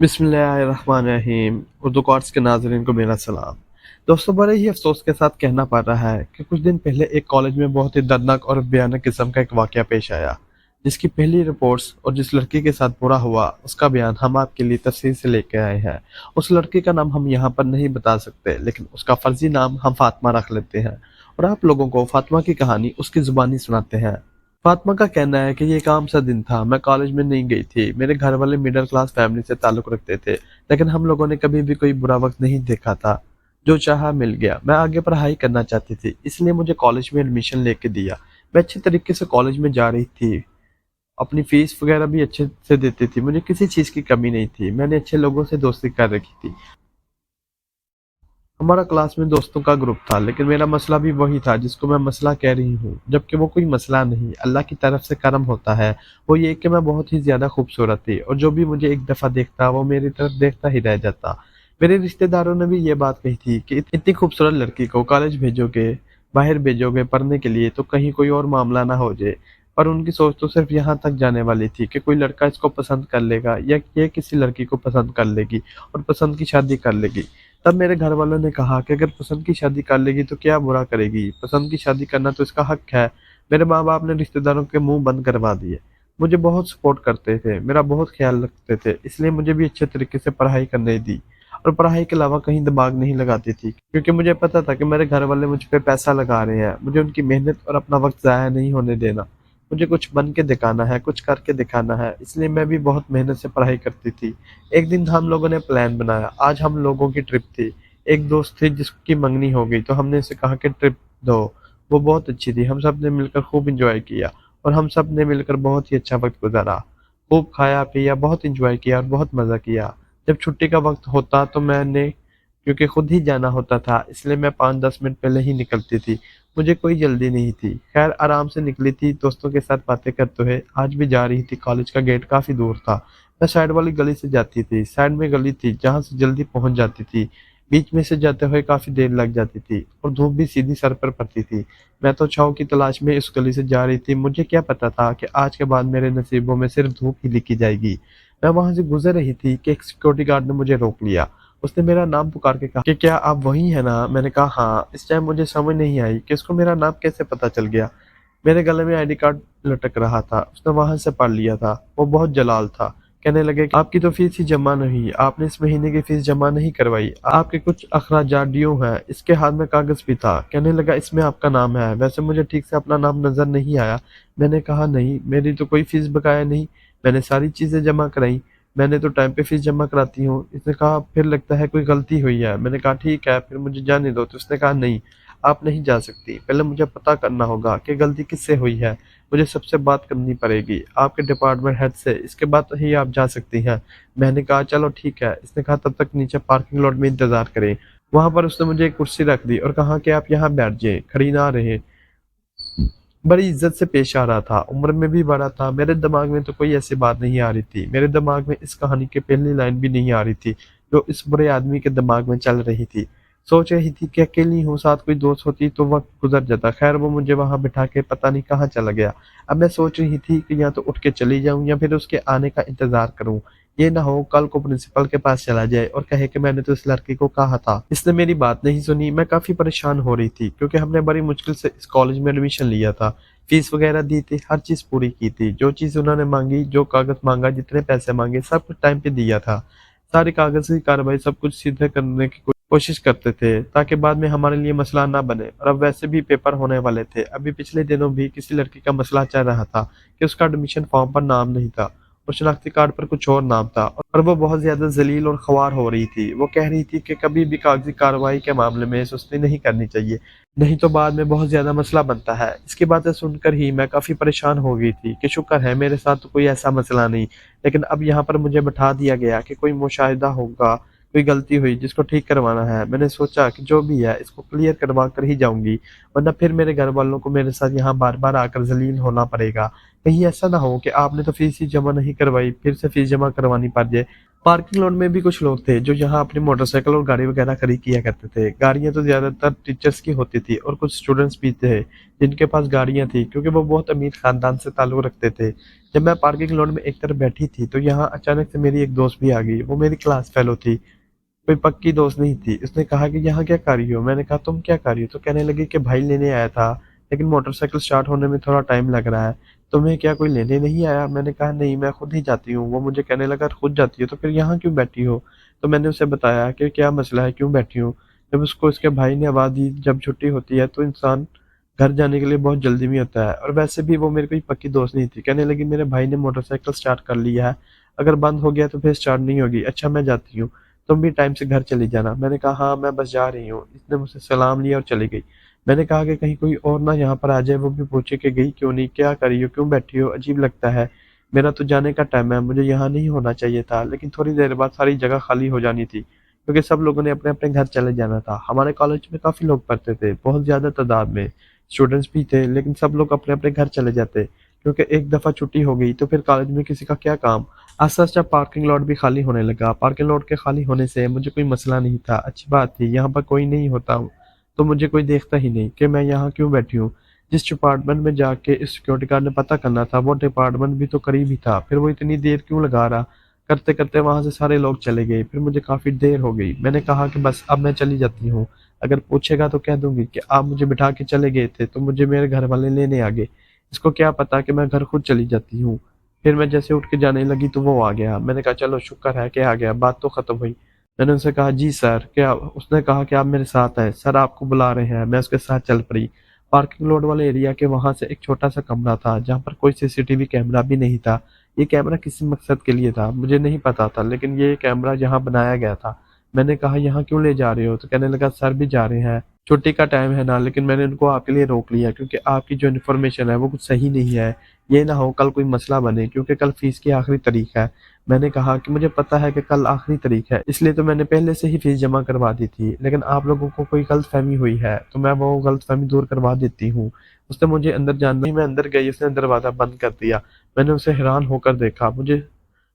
बिस्मिल्लाहिर्रहमानिर्रहीम। उर्दू कोर्स के नाज़रीन को मेरा सलाम। दोस्तों, बड़े ही अफसोस के साथ कहना पड़ रहा है कि कुछ दिन पहले एक कॉलेज में बहुत ही दर्दनाक और भयानक किस्म का एक वाकया पेश आया, जिसकी पहली रिपोर्ट्स और जिस लड़की के साथ बुरा हुआ उसका बयान हम आपके लिए तफसील से लेकर आए हैं। उस लड़की का नाम हम यहाँ पर नहीं बता सकते, लेकिन उसका फर्जी नाम हम फातिमा रख लेते हैं और आप लोगों को फातिमा की कहानी उसकी जुबानी सुनाते हैं। फातिमा का कहना है कि ये एक आम सा दिन था। मैं कॉलेज में नहीं गई थी। मेरे घर वाले मिडिल क्लास फैमिली से ताल्लुक रखते थे, लेकिन हम लोगों ने कभी भी कोई बुरा वक्त नहीं देखा था। जो चाहा मिल गया। मैं आगे पढ़ाई करना चाहती थी, इसलिए मुझे कॉलेज में एडमिशन लेके दिया। मैं अच्छे तरीके से कॉलेज में जा रही थी, अपनी फीस वगैरह भी अच्छे से देती थी। मुझे किसी चीज़ की कमी नहीं थी। मैंने अच्छे लोगों से दोस्ती कर रखी थी। हमारा क्लास में दोस्तों का ग्रुप था, लेकिन मेरा मसला भी वही था जिसको मैं मसला कह रही हूँ, जबकि वो कोई मसला नहीं, अल्लाह की तरफ से करम होता है। वो ये कि मैं बहुत ही ज्यादा खूबसूरत थी और जो भी मुझे एक दफा देखता वो मेरी तरफ देखता ही रह जाता। मेरे रिश्तेदारों ने भी ये बात कही थी कि इतनी खूबसूरत लड़की को कॉलेज भेजोगे, बाहर भेजोगे पढ़ने के लिए, तो कहीं कोई और मामला ना हो जाए। पर उनकी सोच तो सिर्फ यहाँ तक जाने वाली थी कि कोई लड़का इसको पसंद कर लेगा या ये किसी लड़की को पसंद कर लेगी और पसंद की शादी कर लेगी। तब मेरे घर वालों ने कहा कि अगर पसंद की शादी कर लेगी तो क्या बुरा करेगी, पसंद की शादी करना तो इसका हक है। मेरे माँ बाप ने रिश्तेदारों के मुंह बंद करवा दिए। मुझे बहुत सपोर्ट करते थे, मेरा बहुत ख्याल रखते थे, इसलिए मुझे भी अच्छे तरीके से पढ़ाई करने दी और पढ़ाई के अलावा कहीं दिमाग नहीं लगाती थी, क्योंकि मुझे पता था कि मेरे घर वाले मुझ पे पैसा लगा रहे हैं। मुझे उनकी मेहनत और अपना वक्त ज़ाया नहीं होने देना। मुझे कुछ बन के दिखाना है, कुछ करके दिखाना है, इसलिए मैं भी बहुत मेहनत से पढ़ाई करती थी। एक दिन हम लोगों ने प्लान बनाया। आज हम लोगों की ट्रिप थी। एक दोस्त थी जिसकी मंगनी हो गई, तो हमने उसे कहा कि ट्रिप दो। वो बहुत अच्छी थी। हम सब ने मिलकर खूब एंजॉय किया और हम सब ने मिलकर बहुत ही अच्छा वक्त गुजारा। खूब खाया पिया, बहुत एंजॉय किया और बहुत मजा किया। जब छुट्टी का वक्त होता तो मैंने, क्योंकि खुद ही जाना होता था, इसलिए मैं 5-10 मिनट पहले ही निकलती थी। मुझे कोई जल्दी नहीं थी। खैर, आराम से निकली थी, दोस्तों के साथ बातें करते हुए। आज भी जा रही थी। कॉलेज का गेट काफी दूर था। मैं साइड वाली गली से जाती थी। साइड में गली थी जहां से जल्दी पहुंच जाती थी। बीच में से जाते हुए काफी देर लग जाती थी और धूप भी सीधी सर पर पड़ती थी। मैं तो छाँव की तलाश में इस गली से जा रही थी। मुझे क्या पता था कि आज के बाद मेरे नसीबों में सिर्फ धूप ही लिखी जाएगी। मैं वहां से गुजर रही थी कि एक सिक्योरिटी गार्ड ने मुझे रोक लिया। उसने मेरा नाम पुकार के कहा कि क्या आप वही है ना। मैंने कहा हाँ। इस टाइम मुझे समझ नहीं आई कि इसको मेरा नाम कैसे पता चल गया। मेरे गले में आईडी कार्ड लटक रहा था, उसने वहां से पढ़ लिया था। वो बहुत जलाल था। कहने लगे कि आपकी तो फीस ही जमा नहीं हुई, आपने इस महीने की फीस जमा नहीं करवाई, आपके कुछ अखराजात ड्यू हैं। इसके हाथ में कागज भी था। कहने लगा इसमें आपका नाम है। वैसे मुझे ठीक से अपना नाम नजर नहीं आया। मैंने कहा नहीं, मेरी तो कोई फीस बकाया नहीं, मैंने सारी चीजें जमा कराई, मैंने तो टाइम पे फीस जमा कराती हूँ। इसने कहा फिर लगता है कोई गलती हुई है। मैंने कहा ठीक है, फिर मुझे जाने दो। तो उसने कहा नहीं, आप नहीं जा सकती। पहले मुझे पता करना होगा कि गलती किससे हुई है। मुझे सबसे बात करनी पड़ेगी, आपके डिपार्टमेंट हेड से, इसके बाद ही आप जा सकती हैं। मैंने कहा चलो ठीक है। इसने कहा तब तक नीचे पार्किंग लॉट में इंतजार करें। वहां पर उसने मुझे एक कुर्सी रख दी और कहा कि आप यहाँ बैठ जाएं, खड़ी ना रहे। बड़ी इज्जत से पेश आ रहा था, उम्र में भी बड़ा था। मेरे दिमाग में तो कोई ऐसी बात नहीं आ रही थी। मेरे दिमाग में इस कहानी की पहली लाइन भी नहीं आ रही थी जो इस बुरे आदमी के दिमाग में चल रही थी। सोच रही थी कि अकेली हूँ, साथ कोई दोस्त होती तो वक्त गुजर जाता। खैर, वो मुझे वहां बिठा के पता नहीं कहाँ चला गया। अब मैं सोच रही थी कि या तो उठ के चली जाऊं या फिर उसके आने का इंतजार करूं। ये ना हो कल को प्रिंसिपल के पास चला जाए और कहे कि मैंने तो इस लड़की को कहा था। इसने मेरी बात नहीं सुनी। मैं काफी परेशान हो रही थी, क्योंकि हमने बड़ी मुश्किल से इस कॉलेज में एडमिशन लिया था। फीस वगैरह दी थी, हर चीज पूरी की थी। जो चीज उन्होंने मांगी, जो कागज मांगा, जितने पैसे मांगे, सब कुछ टाइम पे दिया था। सारी कागज की कार्रवाई सब कुछ सीधे करने की कोशिश करते थे ताकि बाद में हमारे लिए मसला ना बने। और अब वैसे भी पेपर होने वाले थे। अभी पिछले दिनों भी किसी लड़की का मसला चल रहा था कि उसका एडमिशन फॉर्म पर नाम नहीं था और शनाख्ती कार्ड पर कुछ और नाम था, और वो बहुत ज्यादा जलील और ख्वार हो रही थी। वो कह रही थी कि कभी भी कागजी कार्रवाई के मामले में सुस्ती नहीं करनी चाहिए, नहीं तो बाद में बहुत ज्यादा मसला बनता है। इसकी बातें सुनकर ही मैं काफी परेशान हो गई थी कि शुक्र है मेरे साथ तो कोई ऐसा मसला नहीं। लेकिन अब यहाँ पर मुझे बैठा दिया गया कि कोई मुशाहिदा होगा, कोई गलती हुई जिसको ठीक करवाना है। मैंने सोचा कि जो भी है इसको क्लियर करवा कर ही जाऊंगी, वरना फिर मेरे घर वालों को मेरे साथ यहाँ बार बार आकर जलील होना पड़ेगा। कहीं ऐसा ना हो कि आपने तो फीस ही जमा नहीं करवाई, फिर से फीस जमा करवानी पड़ जाए पार्किंग लॉट में भी कुछ लोग थे जो यहाँ अपनी मोटरसाइकिल और गाड़ी वगैरह खड़ी किया करते थे। गाड़ियाँ तो ज़्यादातर टीचर्स की होती थी और कुछ स्टूडेंट्स भी थे जिनके पास गाड़ियाँ थी, क्योंकि वो बहुत अमीर खानदान से ताल्लुक़ रखते थे। जब मैं पार्किंग लॉट में एक तरफ बैठी थी तो यहाँ अचानक से मेरी एक दोस्त भी आ गई। वो मेरी क्लास फेलो थी, कोई पक्की दोस्त नहीं थी। उसने कहा कि यहाँ क्या कर रही हो? मैंने कहा तुम क्या कर रही हो? तो कहने लगी कि भाई लेने आया था, लेकिन मोटरसाइकिल स्टार्ट होने में थोड़ा टाइम लग रहा है। तुम्हें क्या कोई लेने नहीं आया? मैंने कहा नहीं, मैं खुद ही जाती हूँ। वो मुझे कहने लगा खुद जाती हो तो फिर यहाँ क्यों बैठी हो? तो मैंने उसे बताया कि क्या मसला है, क्यों बैठी हूँ। जब उसको उसके भाई ने आवाज़ दी जब छुट्टी होती है तो इंसान घर जाने के लिए बहुत जल्दी में होता है, और वैसे भी वो मेरी कोई पक्की दोस्त नहीं थी। कहने लगी मेरे भाई ने मोटरसाइकिल स्टार्ट कर लिया है, अगर बंद हो गया तो फिर स्टार्ट नहीं होगी। अच्छा मैं जाती हूँ, तुम भी टाइम से घर चली जाना। मैंने कहा हाँ मैं बस जा रही हूँ। इसने मुझसे सलाम लिया और चली गई। मैंने कहा कि कहीं कोई और ना यहाँ पर आ जाए, वो भी पूछे कि गई क्यों नहीं, क्या कर रही हो, क्यों बैठी हो, अजीब लगता है। मेरा तो जाने का टाइम है, मुझे यहाँ नहीं होना चाहिए था। लेकिन थोड़ी देर बाद सारी जगह खाली हो जानी थी, क्योंकि सब लोगों ने अपने अपने घर चले जाना था। हमारे कॉलेज में काफी लोग पढ़ते थे, बहुत ज्यादा तादाद में स्टूडेंट्स भी थे, लेकिन सब लोग अपने अपने घर चले जाते, क्योंकि एक दफा छुट्टी हो गई तो फिर कॉलेज में किसी का क्या काम। आस्ते आस्ते पार्किंग लॉट भी खाली होने लगा। पार्किंग लॉट के खाली होने से मुझे कोई मसला नहीं था, अच्छी बात थी, यहाँ पर कोई नहीं होता तो मुझे कोई देखता ही नहीं कि मैं यहाँ क्यों बैठी हूँ। जिस डिपार्टमेंट में जाके इस सिक्योरिटी गार्ड ने पता करना था, वो डिपार्टमेंट भी तो करीब ही था, फिर वो इतनी देर क्यों लगा रहा। करते करते वहां से सारे लोग चले गए, फिर मुझे काफी देर हो गई। मैंने कहा कि बस अब मैं चली जाती हूँ, अगर पूछेगा तो कह दूंगी कि आप मुझे बिठा के चले गए थे तो मुझे मेरे घर वाले लेने आ गए। इसको क्या पता कि मैं घर खुद चली जाती हूँ। फिर मैं जैसे उठ के जाने लगी तो वो आ गया। मैंने कहा चलो शुक्र है कि आ गया, बात तो खत्म हुई। मैंने उनसे कहा जी सर क्या? उसने कहा कि आप मेरे साथ हैं, सर आपको बुला रहे हैं। मैं उसके साथ चल पड़ी। पार्किंग लॉट वाले एरिया के वहां से एक छोटा सा कमरा था जहाँ पर कोई सीसीटीवी कैमरा भी नहीं था। ये कैमरा किसी मकसद के लिए था मुझे नहीं पता था, लेकिन ये कैमरा यहाँ बनाया गया था। मैंने कहा यहाँ क्यों ले जा रहे हो? तो कहने लगा सर भी जा रहे हैं, छुट्टी का टाइम है ना। लेकिन मैंने उनको आपके लिए रोक लिया, क्योंकि आपकी जो इन्फॉर्मेशन है वो कुछ सही नहीं है। ये ना हो कल कोई मसला बने, क्योंकि कल फीस की आखिरी तारीख है। मैंने कहा कि मुझे पता है कि कल आखिरी तारीख है, इसलिए तो मैंने पहले से ही फीस जमा करवा दी थी, लेकिन आप लोगों को कोई गलतफहमी हुई है तो मैं वो गलतफहमी दूर करवा देती हूँ। उसने मुझे अंदर जाना ही, मैं अंदर गई, उसने दरवाजा बंद कर दिया। मैंने उसे हैरान होकर देखा। मुझे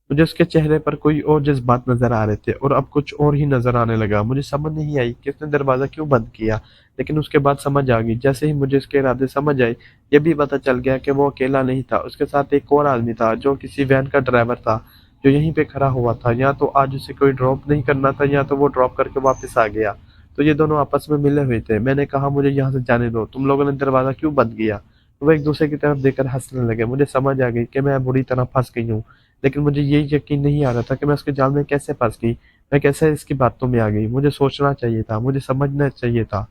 मुझे उसके चेहरे पर कोई और जज्बात नजर आ रहे थे और अब कुछ और ही नजर आने लगा। मुझे समझ नहीं आई कि उसने दरवाजा क्यों बंद किया, लेकिन उसके बाद समझ आ गई। जैसे ही मुझे उसके इरादे समझ आए, ये भी पता चल गया कि वो अकेला नहीं था, उसके साथ एक और आदमी था जो किसी वैन का ड्राइवर था, जो यहीं पे खड़ा हुआ था। या तो आज उसे कोई ड्रॉप नहीं करना था, या तो वो ड्रॉप करके वापस आ गया। तो ये दोनों आपस में मिले हुए थे। मैंने कहा मुझे यहाँ से जाने दो, तुम लोगों ने दरवाजा क्यों बंद किया? तो वो एक दूसरे की तरफ देखकर हंसने लगे। मुझे समझ आ गई कि मैं बुरी तरह फंस गई हूँ, लेकिन मुझे ये यकीन नहीं आ रहा था कि मैं उसके जाल में कैसे फंस गई। मैं कैसे इसकी बातों में आ गई। मुझे सोचना चाहिए था, मुझे समझना चाहिए था।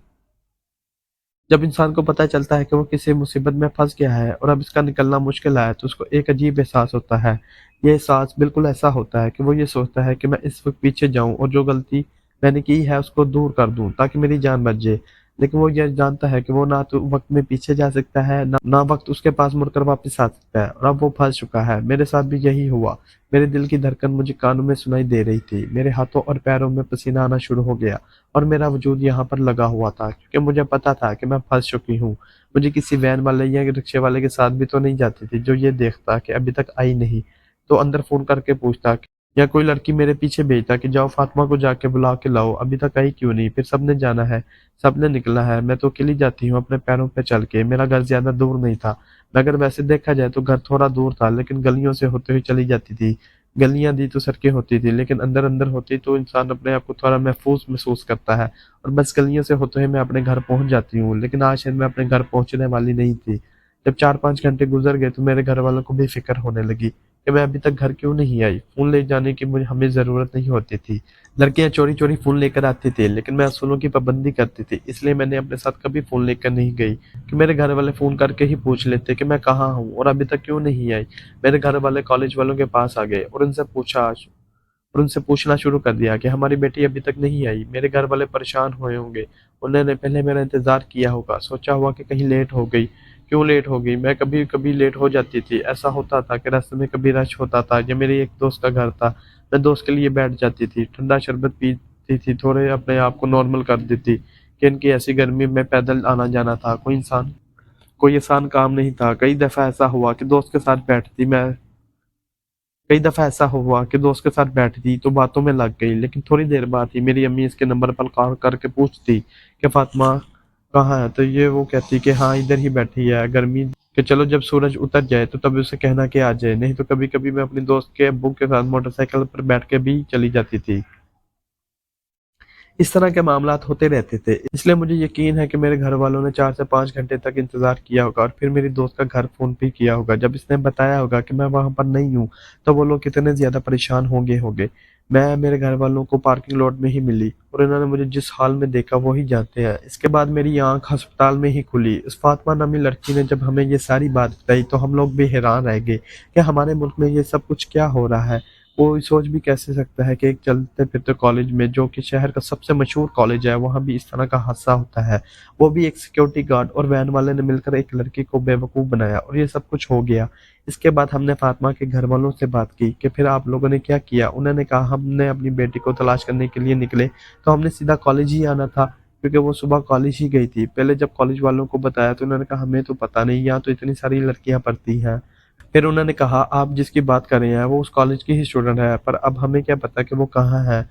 जब इंसान को पता चलता है कि वो किसी मुसीबत में फंस गया है और अब इसका निकलना मुश्किल है, तो उसको एक अजीब एहसास होता है। ये एहसास बिल्कुल ऐसा होता है कि वो ये सोचता है कि मैं इस वक्त पीछे जाऊं और जो गलती मैंने की है उसको दूर कर दूं ताकि मेरी जान बच जाए। लेकिन वो ये जानता है कि वो ना तो वक्त में पीछे जा सकता है, ना वक्त उसके पास मुड़कर वापस आ सकता है, और अब वो फंस चुका है। मेरे साथ भी यही हुआ। मेरे दिल की धड़कन मुझे कानों में सुनाई दे रही थी, मेरे हाथों और पैरों में पसीना आना शुरू हो गया, और मेरा वजूद यहाँ पर लगा हुआ था, क्योंकि मुझे पता था कि मैं फंस चुकी हूँ। मुझे किसी वैन वाले या रिक्शे वाले के साथ भी तो नहीं जाती थी जो ये देखता कि अभी तक आई नहीं, तो अंदर फोन करके पूछता या कोई लड़की मेरे पीछे भेजता कि जाओ फातिमा को जाके बुला के लाओ, अभी तक आई क्यों नहीं। फिर सबने जाना है, सबने निकला है, मैं तो अकेली जाती हूँ अपने पैरों पे चल के। मेरा घर ज्यादा दूर नहीं था, मगर वैसे देखा जाए तो घर थोड़ा दूर था, लेकिन गलियों से होते हुए चली जाती थी। गलियां दी तो सड़कें होती थी, लेकिन अंदर अंदर होती तो इंसान अपने आप को थोड़ा महफूज महसूस करता है। और बस गलियों से होते हुए मैं अपने घर पहुंच जाती हूँ, लेकिन आज शायद मैं अपने घर पहुंचने वाली नहीं थी। जब 4-5 घंटे गुजर गए तो मेरे घर वालों को भी फिक्र होने लगी कि मैं अभी तक घर क्यों नहीं आई। फोन ले जाने की मुझे हमें जरूरत नहीं होती थी। लड़कियां चोरी चोरी फोन लेकर आती थी, लेकिन मैं असूलों की पाबंदी करती थी, इसलिए मैंने अपने साथ कभी फोन लेकर नहीं गई कि मेरे घर वाले फोन करके ही पूछ लेते कि मैं कहाँ हूँ और अभी तक क्यों नहीं आई। मेरे घर वाले कॉलेज वालों के पास आ गए और उनसे पूछना शुरू कर दिया कि हमारी बेटी अभी तक नहीं आई। मेरे घर वाले परेशान हुए होंगे, उन्होंने पहले मेरा इंतजार किया होगा, सोचा हुआ कि कहीं लेट हो गई। क्यों लेट हो गई? मैं कभी कभी लेट हो जाती थी। ऐसा होता था कि रास्ते में कभी रश होता था, या मेरे एक दोस्त का घर था, मैं दोस्त के लिए बैठ जाती थी, ठंडा शरबत पीती थी, थोड़े अपने आप को नॉर्मल कर देती कि इनकी ऐसी गर्मी में पैदल आना जाना था, कोई आसान काम नहीं था। कई दफा ऐसा हुआ कि दोस्त के साथ बैठती मैं कई दफ़ा ऐसा हुआ कि दोस्त के साथ बैठी तो बातों में लग गई, लेकिन थोड़ी देर बाद ही मेरी अम्मी इसके नंबर पर कॉल करके पूछती कि फातिमा कहाँ है, तो ये वो कहती कि हाँ इधर ही बैठी है गर्मी, कि चलो जब सूरज उतर जाए तो तभी उसे कहना कि आ जाए, नहीं तो कभी कभी मैं अपने दोस्त के अब्बू के साथ मोटरसाइकिल पर बैठ के भी चली जाती थी। इस तरह के मामलात होते रहते थे, इसलिए मुझे यकीन है कि मेरे घर वालों ने 4 से 5 घंटे तक इंतजार किया होगा और फिर मेरी दोस्त का घर फोन भी किया होगा। जब इसने बताया होगा कि मैं वहां पर नहीं हूँ, तो वो लोग कितने ज्यादा परेशान होंगे। मैं मेरे घर वालों को पार्किंग लॉट में ही मिली और इन्होंने मुझे जिस हाल में देखा वो ही जानते हैं। इसके बाद मेरी आंख अस्पताल में ही खुली। उस फातिमा नामी लड़की ने जब हमें ये सारी बात बताई तो हम लोग भी हैरान रह गए कि हमारे मुल्क में ये सब कुछ क्या हो रहा है। कोई सोच भी कैसे सकता है कि एक चलते फिरते कॉलेज में, जो कि शहर का सबसे मशहूर कॉलेज है, वहाँ भी इस तरह का हादसा होता है। वो भी एक सिक्योरिटी गार्ड और वैन वाले ने मिलकर एक लड़की को बेवकूफ़ बनाया और ये सब कुछ हो गया। इसके बाद हमने फातिमा के घर वालों से बात की कि फिर आप लोगों ने क्या किया। उन्होंने कहा हमने अपनी बेटी को तलाश करने के लिए निकले तो हमने सीधा कॉलेज ही आना था, क्योंकि वो सुबह कॉलेज ही गई थी। पहले जब कॉलेज वालों को बताया तो उन्होंने कहा हमें तो पता नहीं, यहाँ तो इतनी सारी लड़कियां पढ़ती हैं। फिर उन्होंने कहा आप जिसकी बात कर रहे हैं वो उस कॉलेज की ही स्टूडेंट है, पर अब हमें क्या पता कि वो कहाँ है।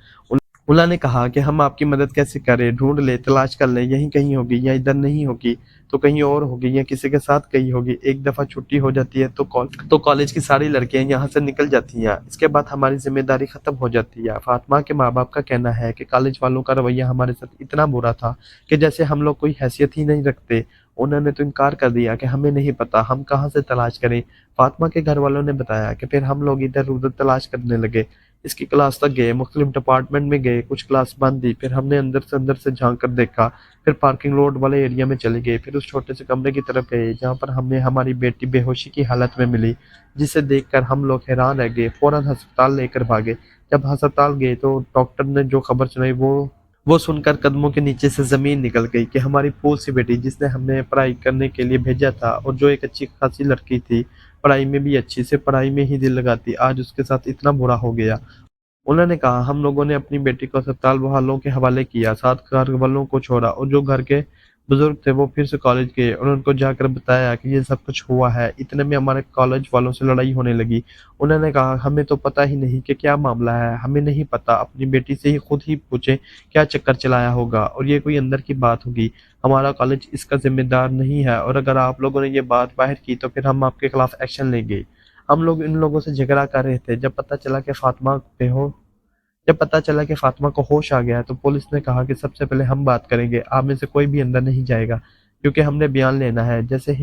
उन्होंने कहा कि हम आपकी मदद कैसे करें, ढूंढ ले, तलाश कर ले, यहीं कहीं होगी या इधर नहीं होगी तो कहीं और होगी या किसी के साथ गई होगी। एक दफा छुट्टी हो जाती है तो कॉलेज की सारी लड़कियां यहाँ से निकल जाती हैं। इसके बाद हमारी जिम्मेदारी खत्म हो जाती है। फातिमा के माँ बाप का कहना है कि कॉलेज वालों का रवैया हमारे साथ इतना बुरा था कि जैसे हम लोग कोई हैसियत ही नहीं रखते। उन्होंने तो इनकार कर दिया कि हमें नहीं पता, हम कहाँ से तलाश करें। फातिमा के घर वालों ने बताया कि फिर हम लोग इधर उधर तलाश करने लगे। इसकी क्लास तक गए, मुख्तलिफ डिपार्टमेंट में गए, कुछ क्लास बंद थी, फिर हमने अंदर से झांक कर देखा। फिर पार्किंग लॉट वाले एरिया में चले गए, फिर उस छोटे से कमरे की तरफ गए जहाँ पर हमें हमारी बेटी बेहोशी की हालत में मिली, जिसे देखकर हम लोग हैरान रह गए। फौरन अस्पताल लेकर भागे। जब अस्पताल गए तो डॉक्टर ने जो खबर सुनाई वो सुनकर कदमों के नीचे से जमीन निकल गई कि हमारी फूल सी बेटी, जिसने हमें पढ़ाई करने के लिए भेजा था और जो एक अच्छी खासी लड़की थी, पढ़ाई में भी अच्छी, से पढ़ाई में ही दिल लगाती, आज उसके साथ इतना बुरा हो गया। उन्होंने कहा हम लोगों ने अपनी बेटी को अस्पताल वालों के हवाले किया, साथ घर वालों को छोड़ा और जो घर के बुजुर्ग थे वो फिर से कॉलेज गए और उनको जाकर बताया कि ये सब कुछ हुआ है। इतने में हमारे कॉलेज वालों से लड़ाई होने लगी। उन्होंने कहा हमें तो पता ही नहीं कि क्या मामला है, हमें नहीं पता, अपनी बेटी से ही खुद ही पूछे क्या चक्कर चलाया होगा और ये कोई अंदर की बात होगी। हमारा कॉलेज इसका जिम्मेदार नहीं है और अगर आप लोगों ने ये बात बाहर की तो फिर हम आपके खिलाफ एक्शन लेंगे। हम लोग इन लोगों से झगड़ा कर रहे थे। जब पता चला कि फातिमा को होश आ गया है तो पुलिस ने कहा कि सबसे पहले हम बात करेंगे, आप में से कोई भी अंदर नहीं जाएगा, क्योंकि हमने बयान लेना है। जैसे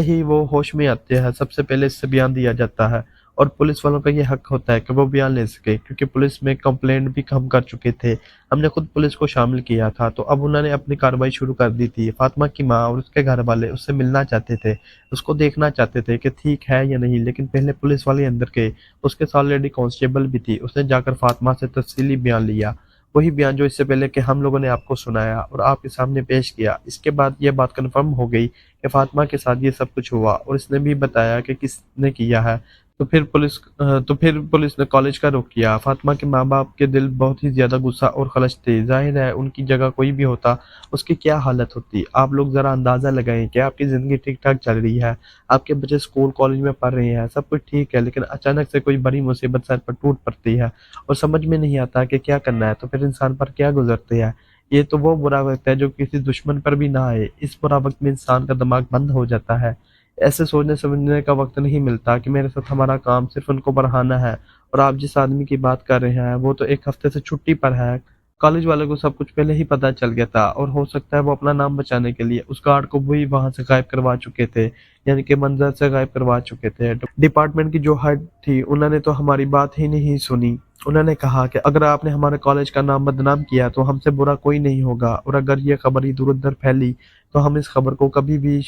ही वो होश में आते हैं सबसे पहले इससे बयान दिया जाता है और पुलिस वालों का ये हक होता है कि वो बयान ले सके, क्योंकि पुलिस में कंप्लेंट भी हम कर चुके थे। हमने खुद पुलिस को शामिल किया था, तो अब उन्होंने अपनी कार्रवाई शुरू कर दी थी। फातिमा की माँ और उसके घर वाले उससे मिलना चाहते थे, उसको देखना चाहते थे कि ठीक है या नहीं, लेकिन पहले पुलिस वाले अंदर गए। उसके साथ लेडी कांस्टेबल भी थी, उसने जाकर फातिमा से तफसीली बयान लिया, वही बयान जो इससे पहले कि हम लोगों ने आपको सुनाया और आपके सामने पेश किया। इसके बाद यह बात कन्फर्म हो गई कि फातिमा के साथ ये सब कुछ हुआ और इसने भी बताया कि किसने किया है। तो फिर पुलिस ने कॉलेज का रुख किया। फातिमा के माँ बाप के दिल बहुत ही ज्यादा गुस्सा और खलश थे। जाहिर है उनकी जगह कोई भी होता उसकी क्या हालत होती। आप लोग जरा अंदाजा लगाएं कि आपकी जिंदगी ठीक ठाक चल रही है, आपके बच्चे स्कूल कॉलेज में पढ़ रहे हैं, सब कुछ ठीक है, लेकिन अचानक से कोई बड़ी मुसीबत सर पर टूट पड़ती है और समझ में नहीं आता कि क्या करना है, तो फिर इंसान पर क्या गुजरते हैं। ये तो वो बुरा वक्त है जो किसी दुश्मन पर भी ना आए। इस बुरा वक्त में इंसान का दिमाग बंद हो जाता है। ऐसे सोचने समझने का वक्त नहीं मिलता कि मेरे साथ हमारा काम सिर्फ उनको पढ़ाना है और आप जिस आदमी की बात कर रहे हैं वो तो एक हफ्ते से छुट्टी पर है। कॉलेज वाले को सब कुछ पहले ही पता चल गया था और हो सकता है वो अपना नाम बचाने के लिए उस गार्ड को भी वहां से गायब करवा चुके थे, यानी कि मंजर से गायब करवा चुके थे। डिपार्टमेंट की जो हेड थी उन्होंने तो हमारी बात ही नहीं सुनी। उन्होंने कहा कि अगर आपने हमारे कॉलेज का नाम बदनाम किया तो हमसे बुरा कोई नहीं होगा, और अगर ये खबर इधर उधर फैली तो हम इस खबर को कभी भी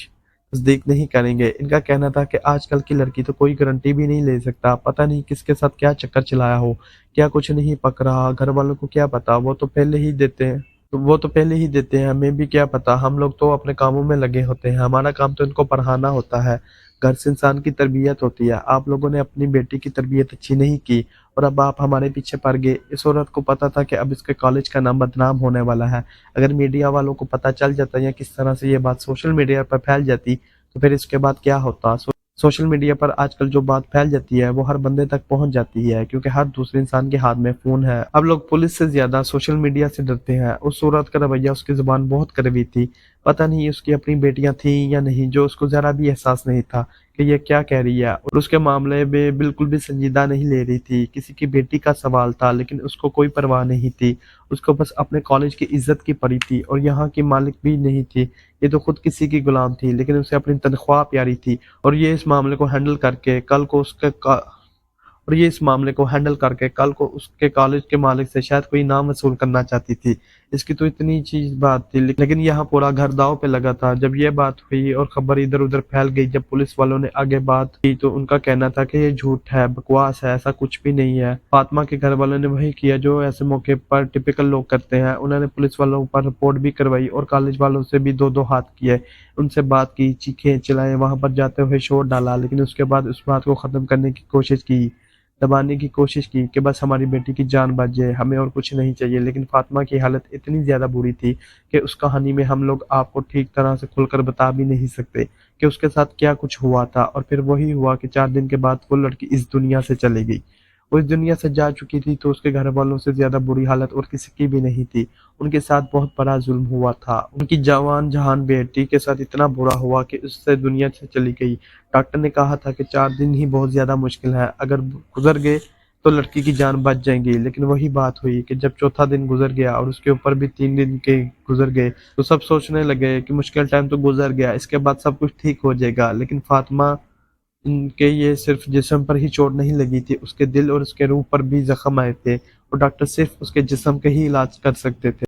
तस्दीक नहीं करेंगे। इनका कहना था कि आजकल की लड़की तो कोई गारंटी भी नहीं ले सकता, पता नहीं किसके साथ क्या चक्कर चलाया हो, क्या कुछ नहीं पक रहा, घर वालों को क्या पता, वो तो पहले ही देते हैं हमें भी क्या पता, हम लोग तो अपने कामों में लगे होते हैं, हमारा काम तो इनको पढ़ाना होता है। घर से इंसान की तरबियत होती है। आप लोगों ने अपनी बेटी की तरबियत अच्छी नहीं की और अब आप हमारे पीछे पड़ गए। इस औरत को पता था कि अब इसके कॉलेज का नाम बदनाम होने वाला है। अगर मीडिया वालों को पता चल जाता या किस तरह से ये बात सोशल मीडिया पर फैल जाती तो फिर इसके बाद क्या होता। सोशल मीडिया पर आजकल जो बात फैल जाती है वो हर बंदे तक पहुंच जाती है क्योंकि हर दूसरे इंसान के हाथ में फोन है। अब लोग पुलिस से ज्यादा सोशल मीडिया से डरते हैं। उस औरत का रवैया, उसकी जुबान बहुत कड़वी थी। पता नहीं उसकी अपनी बेटियां थी या नहीं, जो उसको जरा भी एहसास नहीं था कि ये क्या कह रही है, और उसके मामले में बिल्कुल भी संजीदा नहीं ले रही थी। किसी की बेटी का सवाल था लेकिन उसको कोई परवाह नहीं थी। उसको बस अपने कॉलेज की इज्जत की पड़ी थी, और यहाँ की मालिक भी नहीं थी। ये तो खुद किसी की गुलाम थी, लेकिन उसे अपनी तनख्वाह प्यारी थी। और ये इस मामले को हैंडल करके कल को उसके का और ये इस मामले को हैंडल करके कल को उसके कॉलेज के मालिक से शायद कोई इनाम वसूल करना चाहती थी। इसकी तो इतनी चीज बात थी, लेकिन यहाँ पूरा घर दांव पे लगा था। जब ये बात हुई और खबर इधर उधर फैल गई, जब पुलिस वालों ने आगे बात की तो उनका कहना था कि ये झूठ है, बकवास है, ऐसा कुछ भी नहीं है। फातिमा के घर वालों ने वही किया जो ऐसे मौके पर टिपिकल लोग करते हैं। उन्होंने पुलिस वालों पर रिपोर्ट भी करवाई और कॉलेज वालों से भी दो दो हाथ किए। उनसे बात की, चीखे चिल्लाए, वहां पर जाते हुए शोर डाला, लेकिन उसके बाद उस बात को खत्म करने की कोशिश की, दबाने की कोशिश की कि बस हमारी बेटी की जान बच जाए, हमें और कुछ नहीं चाहिए। लेकिन फातिमा की हालत इतनी ज़्यादा बुरी थी कि उस कहानी में हम लोग आपको ठीक तरह से खुलकर बता भी नहीं सकते कि उसके साथ क्या कुछ हुआ था। और फिर वही हुआ कि 4 दिन के बाद वो लड़की इस दुनिया से चली गई। वो इस दुनिया से जा चुकी थी तो उसके घर वालों से ज़्यादा बुरी हालत और किसी की भी नहीं थी। उनके साथ बहुत बड़ा जुल्म हुआ था। उनकी जवान जहान बेटी के साथ इतना बुरा हुआ कि उससे दुनिया से चली गई। डॉक्टर ने कहा था कि 4 दिन ही बहुत ज्यादा मुश्किल है, अगर गुजर गए तो लड़की की जान बच जाएगी। लेकिन वही बात हुई कि जब चौथा दिन गुजर गया और उसके ऊपर भी 3 दिन के गुजर गए, तो सब सोचने लगे कि मुश्किल टाइम तो गुजर गया, इसके बाद सब कुछ ठीक हो जाएगा। लेकिन फातिमा के ये सिर्फ जिस्म पर ही चोट नहीं लगी थी, उसके दिल और उसके रूह पर भी जख्म आए थे, और डॉक्टर सिर्फ उसके जिस्म के ही इलाज कर सकते थे।